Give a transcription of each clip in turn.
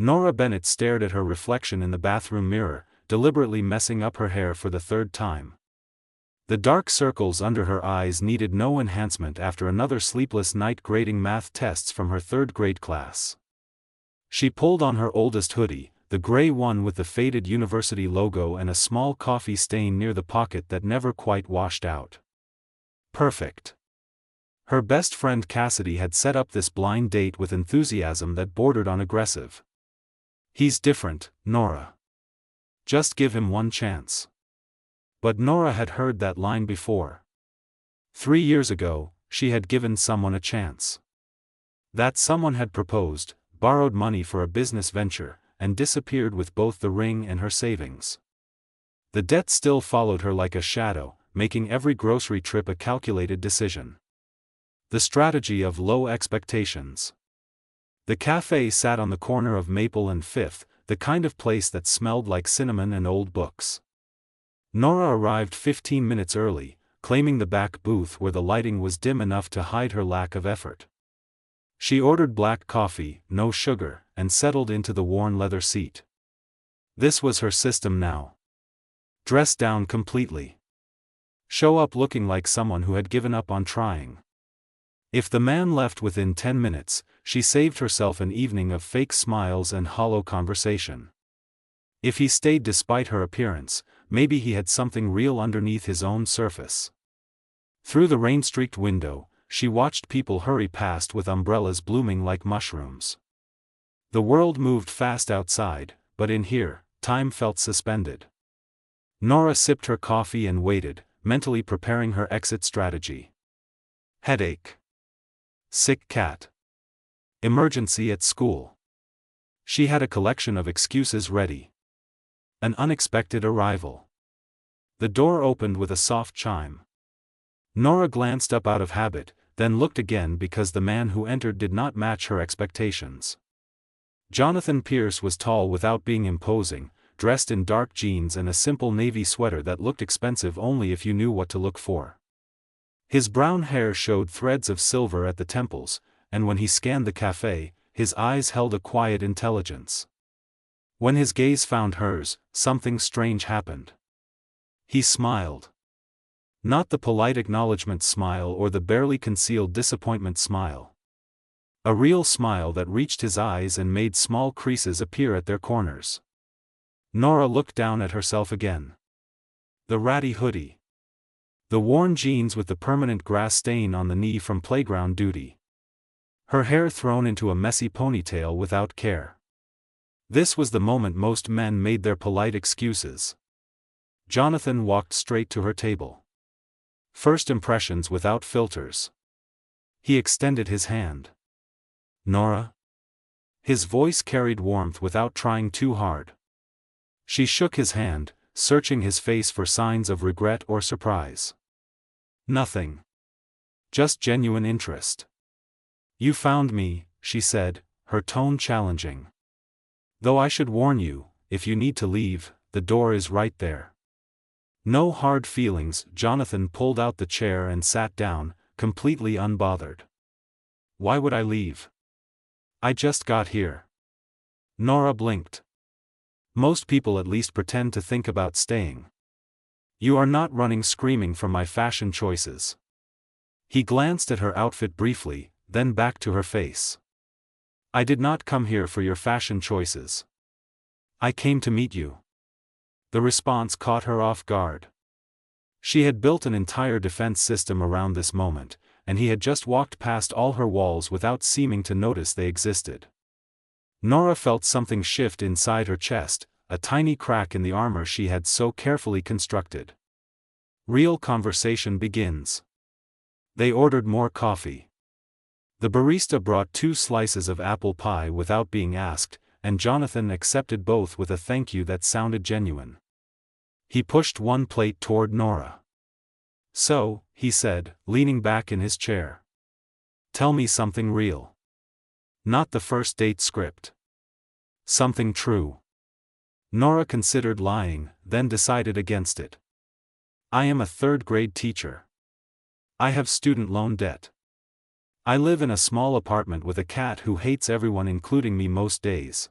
Nora Bennett stared at her reflection in the bathroom mirror, deliberately messing up her hair for the third time. The dark circles under her eyes needed no enhancement after another sleepless night grading math tests from her third-grade class. She pulled on her oldest hoodie, the gray one with the faded university logo and a small coffee stain near the pocket that never quite washed out. Perfect. Her best friend Cassidy had set up this blind date with enthusiasm that bordered on aggressive. "He's different, Nora. Just give him one chance." But Nora had heard that line before. 3 years ago, she had given someone a chance. That someone had proposed, borrowed money for a business venture, and disappeared with both the ring and her savings. The debt still followed her like a shadow, making every grocery trip a calculated decision. The strategy of low expectations. The cafe sat on the corner of Maple and Fifth, the kind of place that smelled like cinnamon and old books. Nora arrived 15 minutes early, claiming the back booth where the lighting was dim enough to hide her lack of effort. She ordered black coffee, no sugar, and settled into the worn leather seat. This was her system now. Dress down completely. Show up looking like someone who had given up on trying. If the man left within 10 minutes, she saved herself an evening of fake smiles and hollow conversation. If he stayed despite her appearance, maybe he had something real underneath his own surface. Through the rain-streaked window, she watched people hurry past with umbrellas blooming like mushrooms. The world moved fast outside, but in here, time felt suspended. Nora sipped her coffee and waited, mentally preparing her exit strategy. Headache. Sick cat. Emergency at school. She had a collection of excuses ready. An unexpected arrival. The door opened with a soft chime. Nora glanced up out of habit, then looked again because the man who entered did not match her expectations. Jonathan Pierce was tall without being imposing, dressed in dark jeans and a simple navy sweater that looked expensive only if you knew what to look for. His brown hair showed threads of silver at the temples, and when he scanned the cafe, his eyes held a quiet intelligence. When his gaze found hers, something strange happened. He smiled. Not the polite acknowledgement smile or the barely concealed disappointment smile. A real smile that reached his eyes and made small creases appear at their corners. Nora looked down at herself again. The ratty hoodie. The worn jeans with the permanent grass stain on the knee from playground duty. Her hair thrown into a messy ponytail without care. This was the moment most men made their polite excuses. Jonathan walked straight to her table. First impressions without filters. He extended his hand. "Nora?" His voice carried warmth without trying too hard. She shook his hand, searching his face for signs of regret or surprise. Nothing. Just genuine interest. "You found me," she said, her tone challenging. "Though I should warn you, if you need to leave, the door is right there." No hard feelings. Jonathan pulled out the chair and sat down, completely unbothered. "Why would I leave? I just got here." Nora blinked. "Most people at least pretend to think about staying. You are not running screaming from my fashion choices." He glanced at her outfit briefly, then back to her face. "I did not come here for your fashion choices. I came to meet you." The response caught her off guard. She had built an entire defense system around this moment, and he had just walked past all her walls without seeming to notice they existed. Nora felt something shift inside her chest, a tiny crack in the armor she had so carefully constructed. Real conversation begins. They ordered more coffee. The barista brought 2 slices of apple pie without being asked, and Jonathan accepted both with a thank you that sounded genuine. He pushed one plate toward Nora. "So," he said, leaning back in his chair. "Tell me something real. Not the first date script. Something true." Nora considered lying, then decided against it. "I am a third-grade teacher. I have student loan debt. I live in a small apartment with a cat who hates everyone including me most days.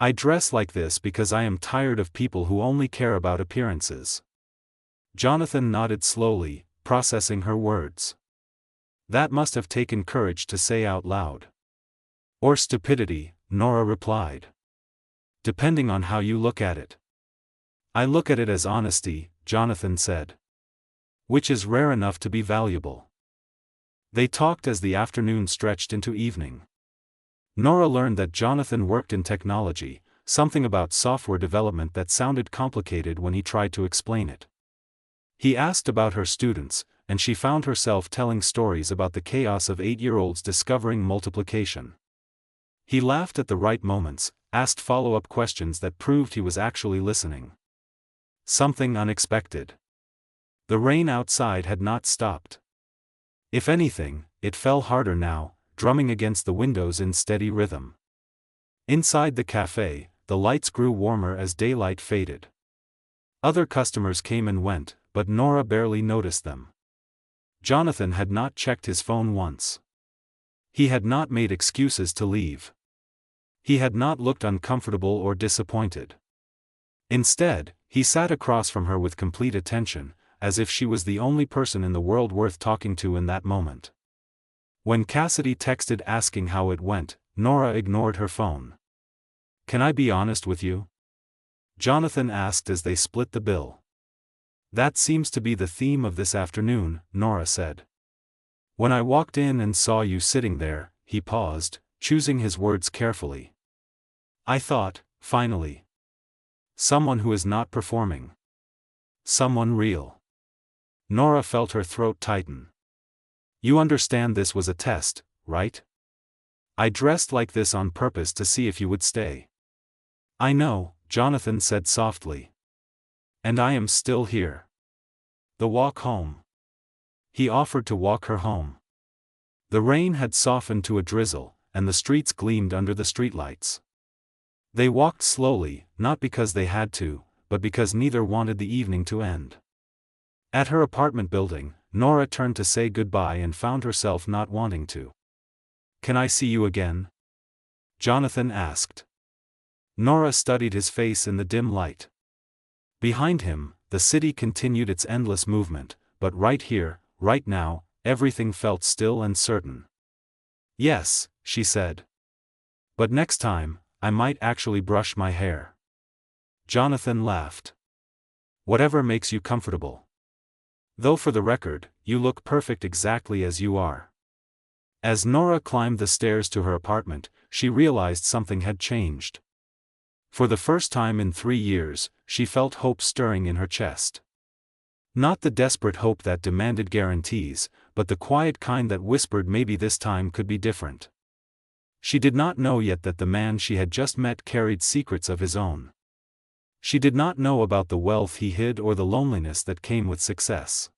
I dress like this because I am tired of people who only care about appearances. Jonathan nodded slowly, processing her words. That must have taken courage to say out loud. Or stupidity, Nora replied. Depending on how you look at it. I look at it as honesty, Jonathan said. Which is rare enough to be valuable. They talked as the afternoon stretched into evening. Nora learned that Jonathan worked in technology, something about software development that sounded complicated when he tried to explain it. He asked about her students, and she found herself telling stories about the chaos of 8-year-olds discovering multiplication. He laughed at the right moments, asked follow-up questions that proved he was actually listening. Something unexpected. The rain outside had not stopped. If anything, it fell harder now, drumming against the windows in steady rhythm. Inside the cafe, the lights grew warmer as daylight faded. Other customers came and went, but Nora barely noticed them. Jonathan had not checked his phone once. He had not made excuses to leave. He had not looked uncomfortable or disappointed. Instead, he sat across from her with complete attention, as if she was the only person in the world worth talking to in that moment. When Cassidy texted asking how it went, Nora ignored her phone. Can I be honest with you? Jonathan asked as they split the bill. That seems to be the theme of this afternoon, Nora said. When I walked in and saw you sitting there, he paused, choosing his words carefully. I thought, finally. Someone who is not performing. Someone real. Nora felt her throat tighten. You understand this was a test, right? I dressed like this on purpose to see if you would stay. I know, Jonathan said softly. And I am still here. The walk home. He offered to walk her home. The rain had softened to a drizzle, and the streets gleamed under the streetlights. They walked slowly, not because they had to, but because neither wanted the evening to end. At her apartment building, Nora turned to say goodbye and found herself not wanting to. Can I see you again? Jonathan asked. Nora studied his face in the dim light. Behind him, the city continued its endless movement, but right here, right now, everything felt still and certain. Yes, she said. But next time, I might actually brush my hair. Jonathan laughed. Whatever makes you comfortable. Though for the record, you look perfect exactly as you are. As Nora climbed the stairs to her apartment, she realized something had changed. For the first time in 3 years, she felt hope stirring in her chest. Not the desperate hope that demanded guarantees, but the quiet kind that whispered maybe this time could be different. She did not know yet that the man she had just met carried secrets of his own. She did not know about the wealth he hid or the loneliness that came with success.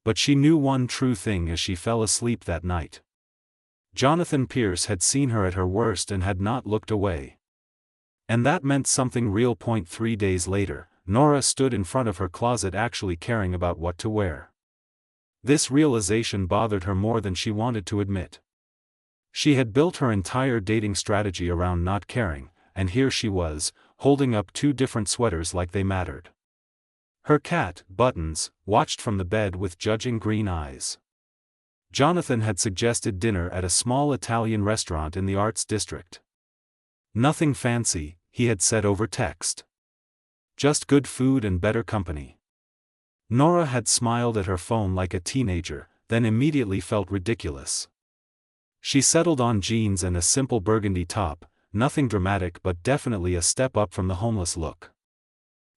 But she knew one true thing as she fell asleep that night. Jonathan Pierce had seen her at her worst and had not looked away. And that meant something real. 3 days later, Nora stood in front of her closet actually caring about what to wear. This realization bothered her more than she wanted to admit. She had built her entire dating strategy around not caring, and here she was, holding up 2 different sweaters like they mattered. Her cat, Buttons, watched from the bed with judging green eyes. Jonathan had suggested dinner at a small Italian restaurant in the Arts District. Nothing fancy, he had said over text. Just good food and better company. Nora had smiled at her phone like a teenager, then immediately felt ridiculous. She settled on jeans and a simple burgundy top, nothing dramatic but definitely a step up from the homeless look.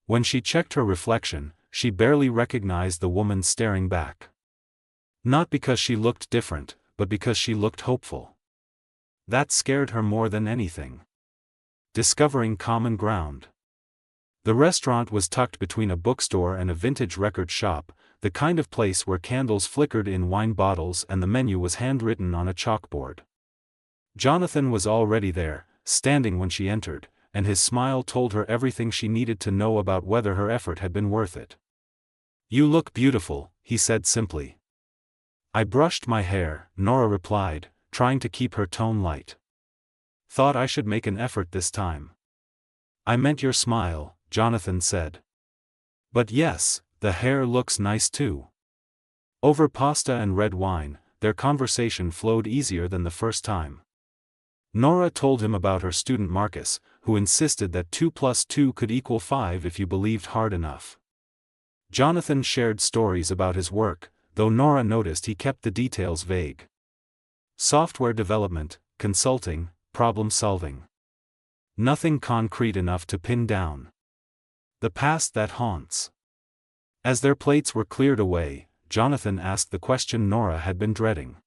When she checked her reflection, she barely recognized the woman staring back. Not because she looked different, but because she looked hopeful. That scared her more than anything. Discovering common ground. The restaurant was tucked between a bookstore and a vintage record shop, the kind of place where candles flickered in wine bottles and the menu was handwritten on a chalkboard. Jonathan was already there, standing when she entered, and his smile told her everything she needed to know about whether her effort had been worth it. You look beautiful, he said simply. I brushed my hair, Nora replied, trying to keep her tone light. Thought I should make an effort this time. I meant your smile, Jonathan said. But yes, the hair looks nice too. Over pasta and red wine, their conversation flowed easier than the first time. Nora told him about her student Marcus, who insisted that 2 plus 2 could equal 5 if you believed hard enough. Jonathan shared stories about his work, though Nora noticed he kept the details vague. Software development, consulting, problem solving. Nothing concrete enough to pin down. The past that haunts. As their plates were cleared away, Jonathan asked the question Nora had been dreading.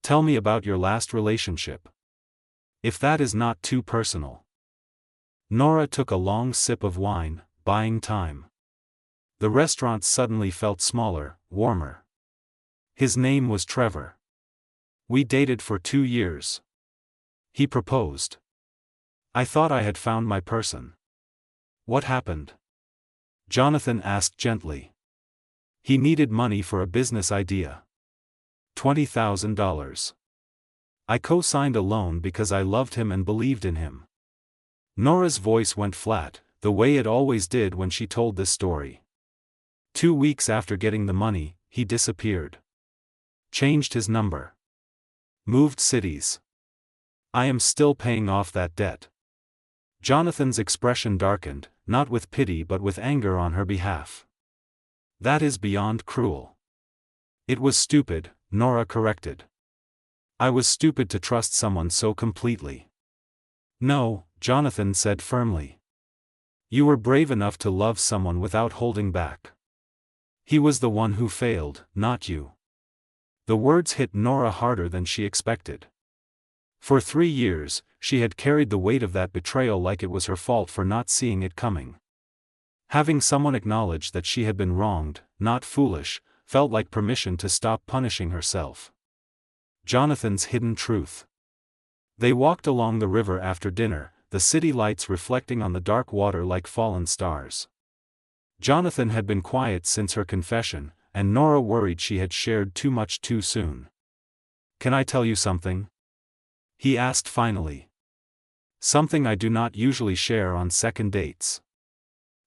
Tell me about your last relationship. If that is not too personal. Nora took a long sip of wine, buying time. The restaurant suddenly felt smaller, warmer. His name was Trevor. We dated for 2 years. He proposed. I thought I had found my person. What happened? Jonathan asked gently. He needed money for a business idea. $20,000. I co-signed a loan because I loved him and believed in him. Nora's voice went flat, the way it always did when she told this story. 2 weeks after getting the money, he disappeared. Changed his number. Moved cities. I am still paying off that debt. Jonathan's expression darkened, not with pity but with anger on her behalf. That is beyond cruel. It was stupid, Nora corrected. I was stupid to trust someone so completely. No, Jonathan said firmly. You were brave enough to love someone without holding back. He was the one who failed, not you. The words hit Nora harder than she expected. For 3 years, she had carried the weight of that betrayal like it was her fault for not seeing it coming. Having someone acknowledge that she had been wronged, not foolish, felt like permission to stop punishing herself. Jonathan's hidden truth. They walked along the river after dinner, the city lights reflecting on the dark water like fallen stars. Jonathan had been quiet since her confession, and Nora worried she had shared too much too soon. Can I tell you something? He asked finally. Something I do not usually share on second dates.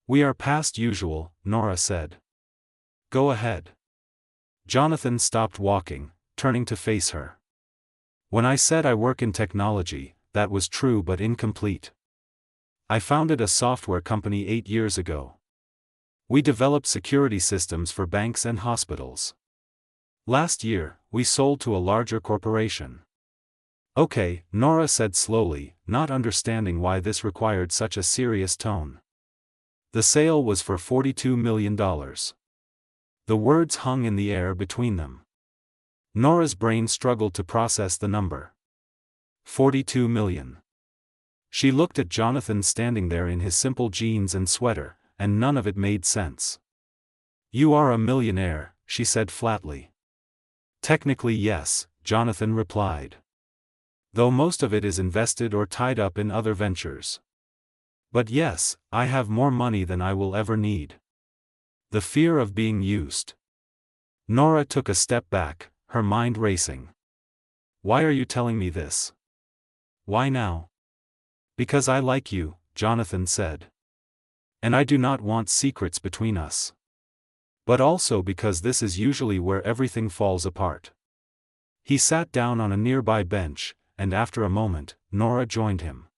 We are past usual, Nora said. Go ahead. Jonathan stopped walking, turning to face her. When I said I work in technology, that was true but incomplete. I founded a software company 8 years ago. We developed security systems for banks and hospitals. Last year, we sold to a larger corporation. Okay, Nora said slowly, not understanding why this required such a serious tone. The sale was for $42 million. The words hung in the air between them. Nora's brain struggled to process the number. 42 million. She looked at Jonathan standing there in his simple jeans and sweater, and none of it made sense. You are a millionaire, she said flatly. Technically yes, Jonathan replied. Though most of it is invested or tied up in other ventures. But yes, I have more money than I will ever need. The fear of being used. Nora took a step back, her mind racing. Why are you telling me this? Why now? Because I like you, Jonathan said. And I do not want secrets between us. But also because this is usually where everything falls apart. He sat down on a nearby bench, and after a moment, Nora joined him.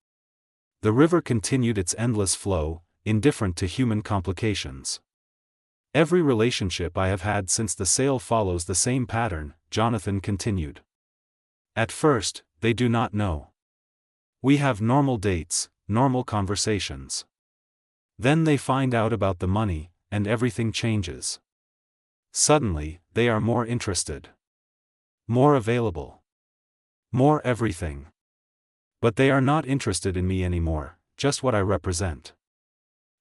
The river continued its endless flow, indifferent to human complications. Every relationship I have had since the sale follows the same pattern, Jonathan continued. At first, they do not know. We have normal dates, normal conversations. Then they find out about the money, and everything changes. Suddenly, they are more interested. More available. More everything. But they are not interested in me anymore, just what I represent.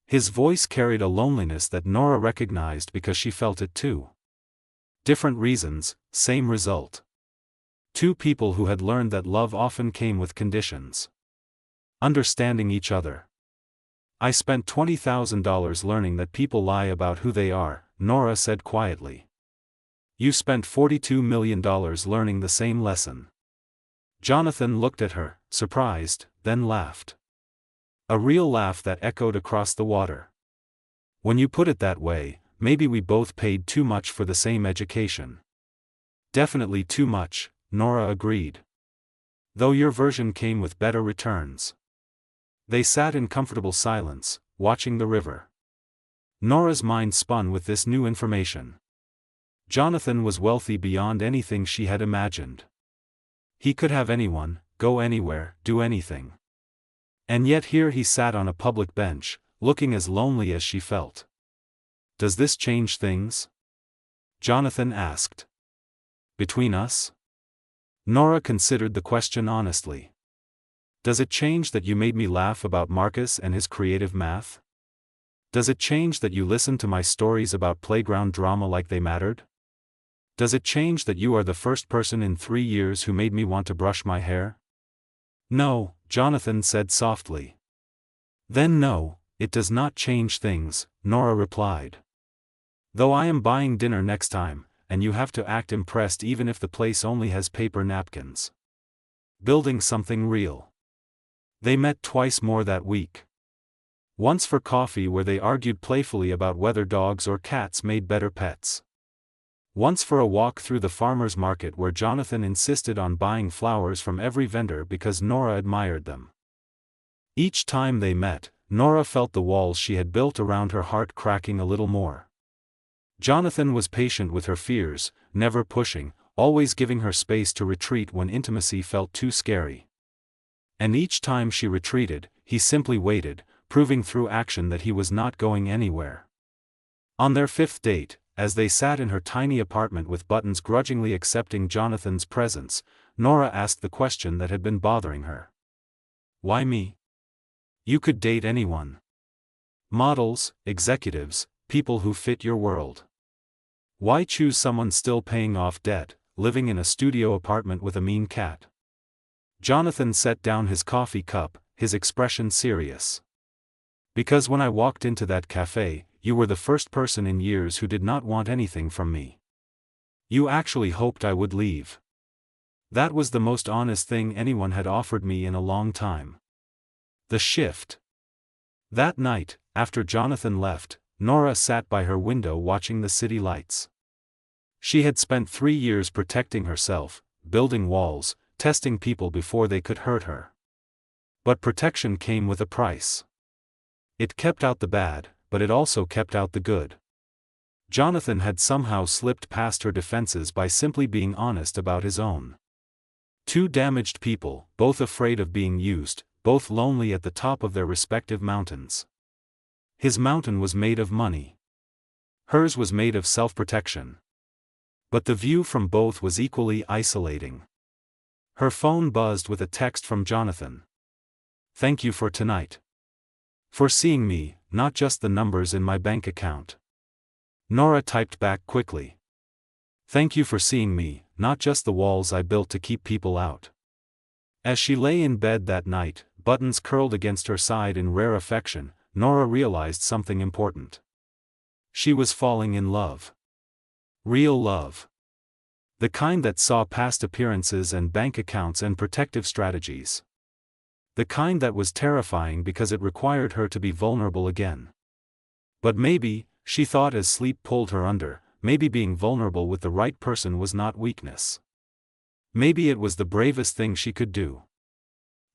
His voice carried a loneliness that Nora recognized because she felt it too. Different reasons, same result. Two people who had learned that love often came with conditions. Understanding each other. I spent $20,000 learning that people lie about who they are, Nora said quietly. You spent $42 million learning the same lesson. Jonathan looked at her, surprised, then laughed. A real laugh that echoed across the water. When you put it that way, maybe we both paid too much for the same education. Definitely too much, Nora agreed. Though your version came with better returns. They sat in comfortable silence, watching the river. Nora's mind spun with this new information. Jonathan was wealthy beyond anything she had imagined. He could have anyone, go anywhere, do anything. And yet here he sat on a public bench, looking as lonely as she felt. Does this change things? Jonathan asked. Between us? Nora considered the question honestly. Does it change that you made me laugh about Marcus and his creative math? Does it change that you listened to my stories about playground drama like they mattered? Does it change that you are the first person in 3 years who made me want to brush my hair? No, Jonathan said softly. Then no, it does not change things, Nora replied. Though I am buying dinner next time, and you have to act impressed even if the place only has paper napkins. Building something real. They met twice more that week. Once for coffee where they argued playfully about whether dogs or cats made better pets. Once for a walk through the farmer's market where Jonathan insisted on buying flowers from every vendor because Nora admired them. Each time they met, Nora felt the walls she had built around her heart cracking a little more. Jonathan was patient with her fears, never pushing, always giving her space to retreat when intimacy felt too scary. And each time she retreated, he simply waited, proving through action that he was not going anywhere. On their 5th date, as they sat in her tiny apartment with Buttons grudgingly accepting Jonathan's presence, Nora asked the question that had been bothering her. Why me? You could date anyone. Models, executives, people who fit your world. Why choose someone still paying off debt, living in a studio apartment with a mean cat? Jonathan set down his coffee cup, his expression serious. Because when I walked into that cafe, you were the first person in years who did not want anything from me. You actually hoped I would leave. That was the most honest thing anyone had offered me in a long time. The shift. That night, after Jonathan left, Nora sat by her window watching the city lights. She had spent 3 years protecting herself, building walls, testing people before they could hurt her. But protection came with a price. It kept out the bad, but it also kept out the good. Jonathan had somehow slipped past her defenses by simply being honest about his own. 2 damaged people, both afraid of being used, both lonely at the top of their respective mountains. His mountain was made of money. Hers was made of self-protection. But the view from both was equally isolating. Her phone buzzed with a text from Jonathan. Thank you for tonight. For seeing me, not just the numbers in my bank account. Nora typed back quickly. Thank you for seeing me, not just the walls I built to keep people out. As she lay in bed that night, Buttons curled against her side in rare affection, Nora realized something important. She was falling in love. Real love. The kind that saw past appearances and bank accounts and protective strategies. The kind that was terrifying because it required her to be vulnerable again. But maybe, she thought as sleep pulled her under, maybe being vulnerable with the right person was not weakness. Maybe it was the bravest thing she could do.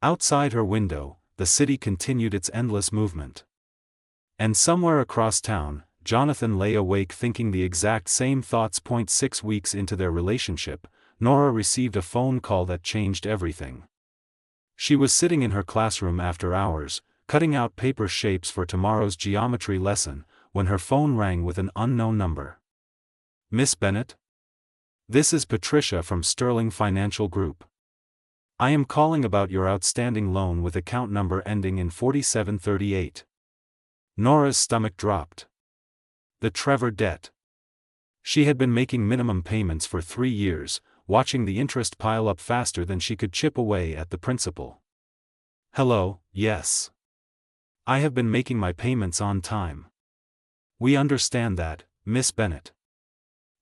Outside her window, the city continued its endless movement. And somewhere across town, Jonathan lay awake thinking the exact same thoughts. 6 weeks into their relationship, Nora received a phone call that changed everything. She was sitting in her classroom after hours, cutting out paper shapes for tomorrow's geometry lesson, when her phone rang with an unknown number. Miss Bennett? This is Patricia from Sterling Financial Group. I am calling about your outstanding loan with account number ending in 4738. Nora's stomach dropped. The Trevor debt. She had been making minimum payments for 3 years, watching the interest pile up faster than she could chip away at the principal. Hello, yes. I have been making my payments on time. We understand that, Miss Bennett.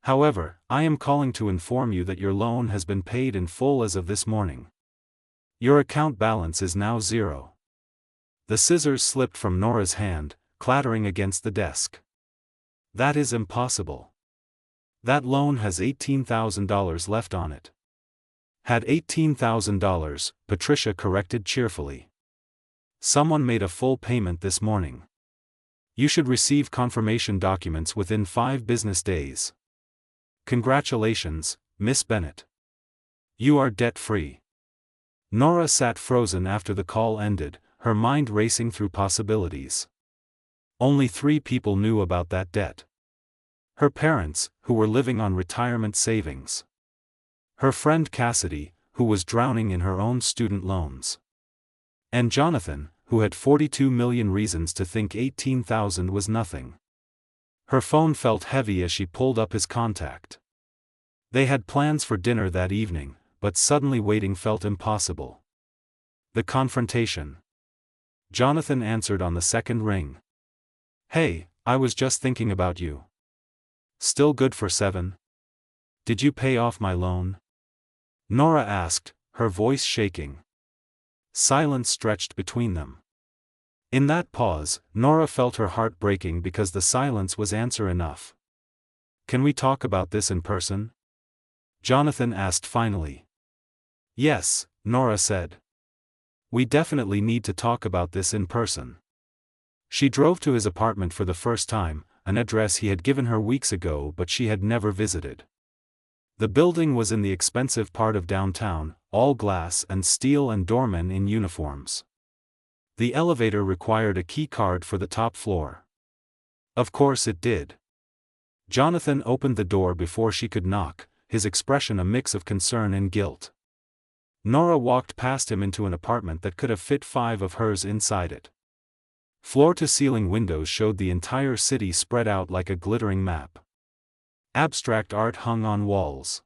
However, I am calling to inform you that your loan has been paid in full as of this morning. Your account balance is now 0. The scissors slipped from Nora's hand, clattering against the desk. That is impossible. That loan has $18,000 left on it. Had $18,000, Patricia corrected cheerfully. Someone made a full payment this morning. You should receive confirmation documents within 5 business days. Congratulations, Miss Bennett. You are debt-free. Nora sat frozen after the call ended, her mind racing through possibilities. Only 3 people knew about that debt. Her parents, who were living on retirement savings. Her friend Cassidy, who was drowning in her own student loans. And Jonathan, who had 42 million reasons to think 18,000 was nothing. Her phone felt heavy as she pulled up his contact. They had plans for dinner that evening, but suddenly waiting felt impossible. The confrontation. Jonathan answered on the second ring. Hey, I was just thinking about you. Still good for 7? Did you pay off my loan? Nora asked, her voice shaking. Silence stretched between them. In that pause, Nora felt her heart breaking because the silence was answer enough. Can we talk about this in person? Jonathan asked finally. Yes, Nora said. We definitely need to talk about this in person. She drove to his apartment for the first time, an address he had given her weeks ago but she had never visited. The building was in the expensive part of downtown, all glass and steel and doormen in uniforms. The elevator required a key card for the top floor. Of course it did. Jonathan opened the door before she could knock, his expression a mix of concern and guilt. Nora walked past him into an apartment that could have fit 5 of hers inside it. Floor-to-ceiling windows showed the entire city spread out like a glittering map. Abstract art hung on walls.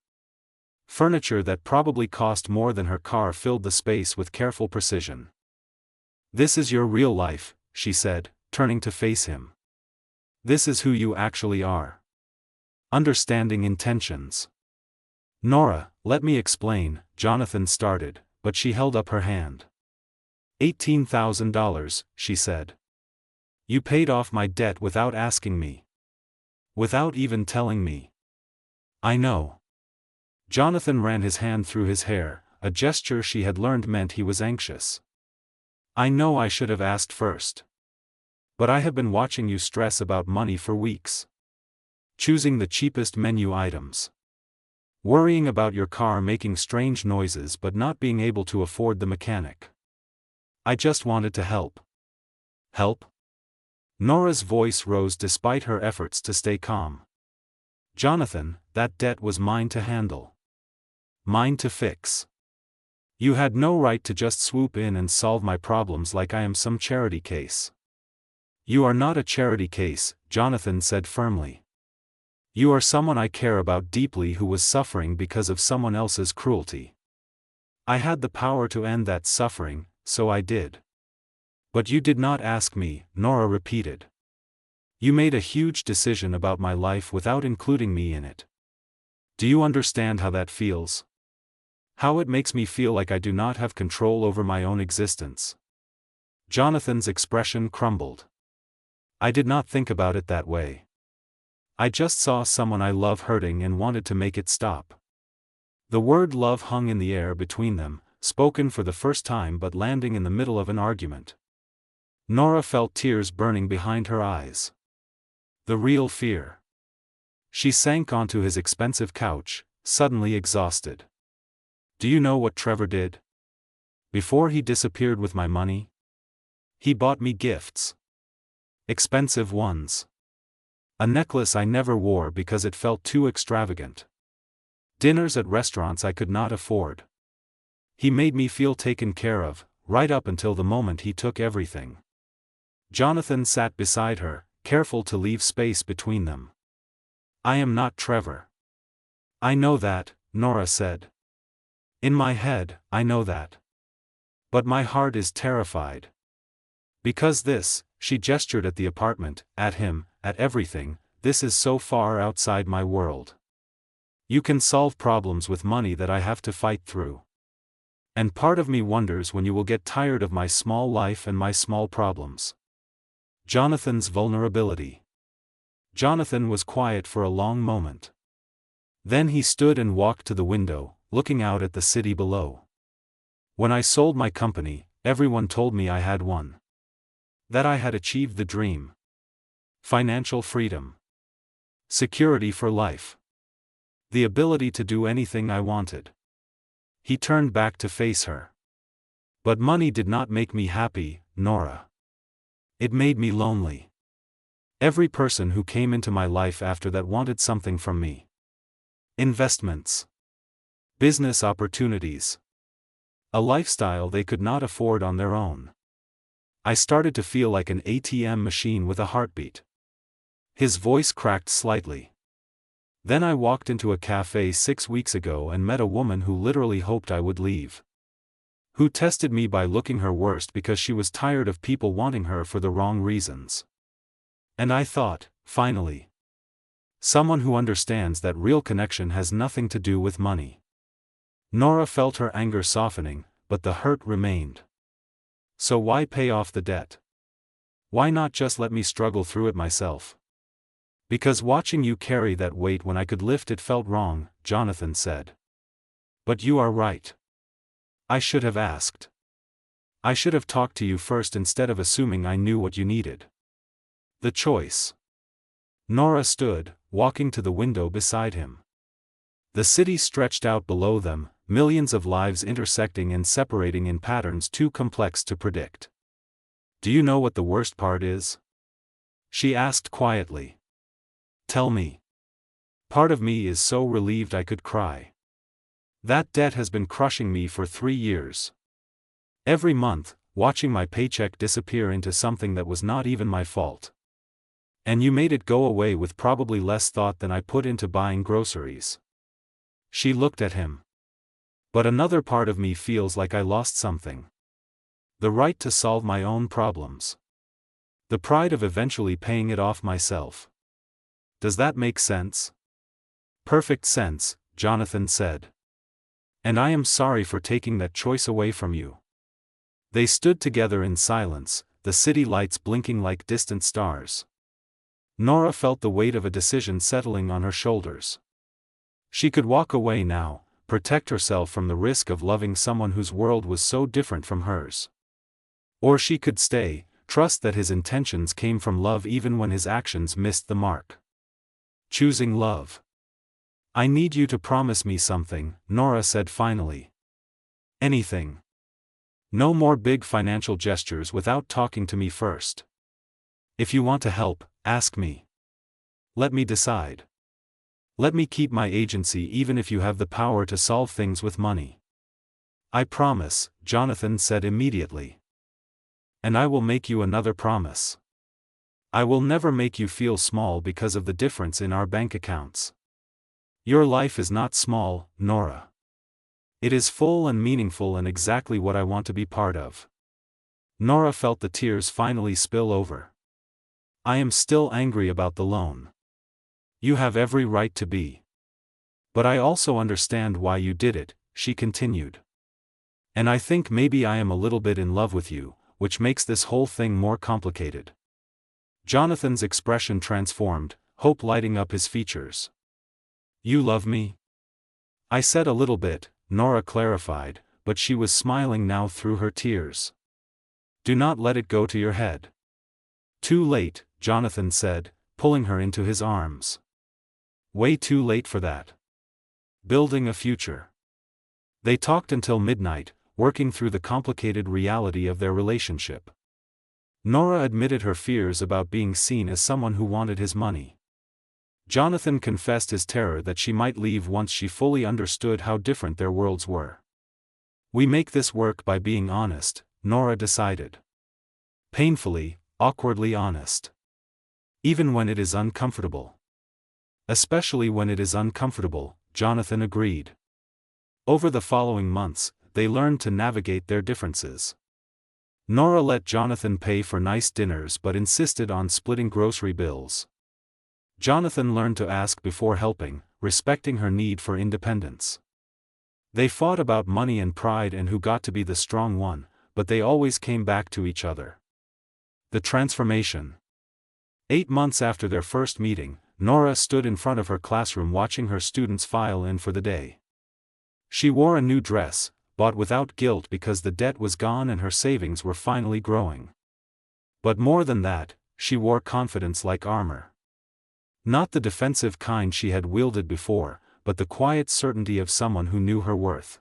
Furniture that probably cost more than her car filled the space with careful precision. This is your real life, she said, turning to face him. This is who you actually are. Understanding intentions. Nora, let me explain, Jonathan started, but she held up her hand. $18,000, she said. You paid off my debt without asking me. Without even telling me. I know. Jonathan ran his hand through his hair, a gesture she had learned meant he was anxious. I know I should have asked first. But I have been watching you stress about money for weeks. Choosing the cheapest menu items. Worrying about your car making strange noises but not being able to afford the mechanic. I just wanted to help. Help? Nora's voice rose despite her efforts to stay calm. Jonathan, that debt was mine to handle. Mine to fix. You had no right to just swoop in and solve my problems like I am some charity case. You are not a charity case, Jonathan said firmly. You are someone I care about deeply who was suffering because of someone else's cruelty. I had the power to end that suffering, so I did. But you did not ask me, Nora repeated. You made a huge decision about my life without including me in it. Do you understand how that feels? How it makes me feel like I do not have control over my own existence. Jonathan's expression crumbled. I did not think about it that way. I just saw someone I love hurting and wanted to make it stop. The word love hung in the air between them, spoken for the first time but landing in the middle of an argument. Nora felt tears burning behind her eyes. The real fear. She sank onto his expensive couch, suddenly exhausted. Do you know what Trevor did? Before he disappeared with my money? He bought me gifts. Expensive ones. A necklace I never wore because it felt too extravagant. Dinners at restaurants I could not afford. He made me feel taken care of, right up until the moment he took everything. Jonathan sat beside her, careful to leave space between them. I am not Trevor. I know that, Nora said. In my head, I know that. But my heart is terrified. Because this, she gestured at the apartment, at him, at everything, this is so far outside my world. You can solve problems with money that I have to fight through. And part of me wonders when you will get tired of my small life and my small problems. Jonathan's vulnerability. Jonathan was quiet for a long moment. Then he stood and walked to the window, looking out at the city below. When I sold my company, everyone told me I had won. That I had achieved the dream. Financial freedom. Security for life. The ability to do anything I wanted. He turned back to face her. But money did not make me happy, Nora. It made me lonely. Every person who came into my life after that wanted something from me. Investments. Business opportunities. A lifestyle they could not afford on their own. I started to feel like an ATM machine with a heartbeat. His voice cracked slightly. Then I walked into a cafe 6 weeks ago and met a woman who literally hoped I would leave. Who tested me by looking her worst because she was tired of people wanting her for the wrong reasons. And I thought, finally. Someone who understands that real connection has nothing to do with money. Nora felt her anger softening, but the hurt remained. So why pay off the debt? Why not just let me struggle through it myself? Because watching you carry that weight when I could lift it felt wrong, Jonathan said. But you are right. I should have asked. I should have talked to you first instead of assuming I knew what you needed. The choice. Nora stood, walking to the window beside him. The city stretched out below them, millions of lives intersecting and separating in patterns too complex to predict. Do you know what the worst part is? She asked quietly. Tell me. Part of me is so relieved I could cry. That debt has been crushing me for 3 years. Every month, watching my paycheck disappear into something that was not even my fault. And you made it go away with probably less thought than I put into buying groceries. She looked at him. But another part of me feels like I lost something. The right to solve my own problems. The pride of eventually paying it off myself. Does that make sense? Perfect sense, Jonathan said. And I am sorry for taking that choice away from you. They stood together in silence, the city lights blinking like distant stars. Nora felt the weight of a decision settling on her shoulders. She could walk away now, protect herself from the risk of loving someone whose world was so different from hers. Or she could stay, trust that his intentions came from love even when his actions missed the mark. Choosing love. I need you to promise me something, Nora said finally. Anything. No more big financial gestures without talking to me first. If you want to help, ask me. Let me decide. Let me keep my agency even if you have the power to solve things with money. I promise, Jonathan said immediately. And I will make you another promise. I will never make you feel small because of the difference in our bank accounts. Your life is not small, Nora. It is full and meaningful and exactly what I want to be part of. Nora felt the tears finally spill over. I am still angry about the loan. You have every right to be. But I also understand why you did it, she continued. And I think maybe I am a little bit in love with you, which makes this whole thing more complicated. Jonathan's expression transformed, hope lighting up his features. You love me? I said a little bit, Nora clarified, but she was smiling now through her tears. Do not let it go to your head. Too late, Jonathan said, pulling her into his arms. Way too late for that. Building a future. They talked until midnight, working through the complicated reality of their relationship. Nora admitted her fears about being seen as someone who wanted his money. Jonathan confessed his terror that she might leave once she fully understood how different their worlds were. We make this work by being honest, Nora decided. Painfully, awkwardly honest. Even when it is uncomfortable. Especially when it is uncomfortable, Jonathan agreed. Over the following months, they learned to navigate their differences. Nora let Jonathan pay for nice dinners but insisted on splitting grocery bills. Jonathan learned to ask before helping, respecting her need for independence. They fought about money and pride and who got to be the strong one, but they always came back to each other. The transformation. 8 months after their first meeting, Nora stood in front of her classroom watching her students file in for the day. She wore a new dress, bought without guilt because the debt was gone and her savings were finally growing. But more than that, she wore confidence like armor. Not the defensive kind she had wielded before, but the quiet certainty of someone who knew her worth.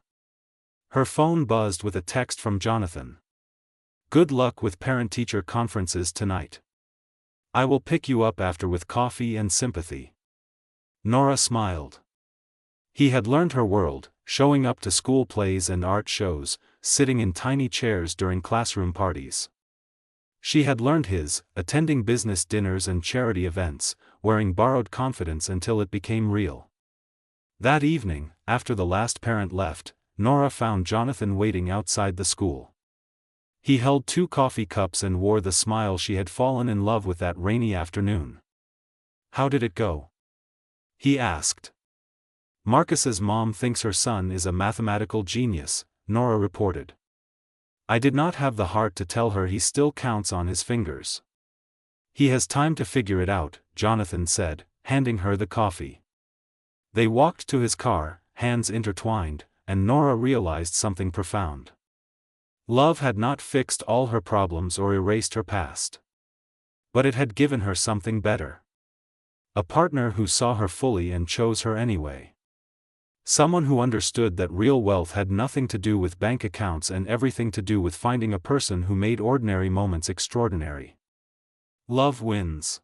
Her phone buzzed with a text from Jonathan. "Good luck with parent-teacher conferences tonight. I will pick you up after with coffee and sympathy." Nora smiled. He had learned her world, showing up to school plays and art shows, sitting in tiny chairs during classroom parties. She had learned his, attending business dinners and charity events, wearing borrowed confidence until it became real. That evening, after the last parent left, Nora found Jonathan waiting outside the school. He held 2 coffee cups and wore the smile she had fallen in love with that rainy afternoon. "How did it go?" he asked. "Marcus's mom thinks her son is a mathematical genius," Nora reported. "I did not have the heart to tell her he still counts on his fingers." "He has time to figure it out," Jonathan said, handing her the coffee. They walked to his car, hands intertwined, and Nora realized something profound. Love had not fixed all her problems or erased her past. But it had given her something better. A partner who saw her fully and chose her anyway. Someone who understood that real wealth had nothing to do with bank accounts and everything to do with finding a person who made ordinary moments extraordinary. Love wins.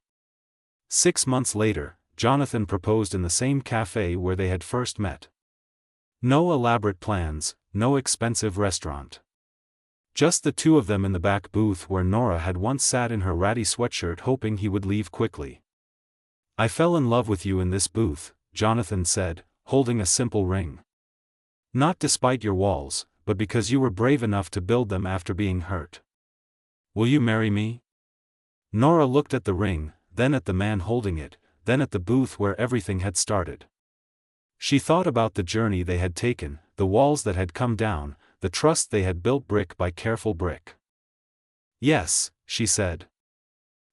6 months later, Jonathan proposed in the same cafe where they had first met. No elaborate plans, no expensive restaurant. Just the 2 of them in the back booth where Nora had once sat in her ratty sweatshirt hoping he would leave quickly. "I fell in love with you in this booth," Jonathan said, holding a simple ring. "Not despite your walls, but because you were brave enough to build them after being hurt. Will you marry me?" Nora looked at the ring, then at the man holding it, then at the booth where everything had started. She thought about the journey they had taken, the walls that had come down, the trust they had built brick by careful brick. "Yes," she said.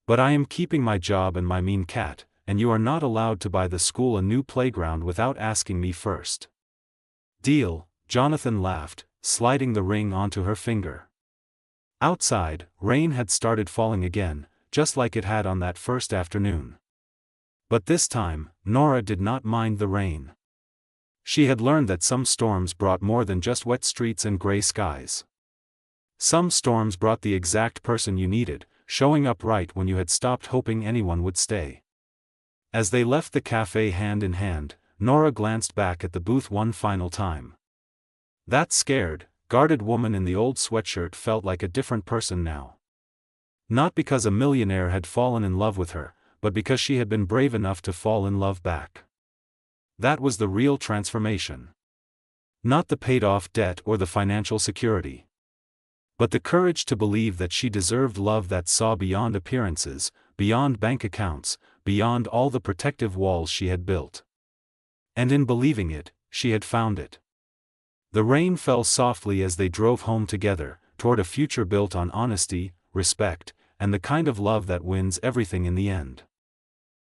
"But I am keeping my job and my mean cat, and you are not allowed to buy the school a new playground without asking me first." "Deal," Jonathan laughed, sliding the ring onto her finger. Outside, rain had started falling again, just like it had on that first afternoon. But this time, Nora did not mind the rain. She had learned that some storms brought more than just wet streets and gray skies. Some storms brought the exact person you needed, showing up right when you had stopped hoping anyone would stay. As they left the cafe hand in hand, Nora glanced back at the booth one final time. That scared, guarded woman in the old sweatshirt felt like a different person now. Not because a millionaire had fallen in love with her, but because she had been brave enough to fall in love back. That was the real transformation. Not the paid-off debt or the financial security. But the courage to believe that she deserved love that saw beyond appearances, beyond bank accounts, beyond all the protective walls she had built. And in believing it, she had found it. The rain fell softly as they drove home together, toward a future built on honesty, respect, and the kind of love that wins everything in the end.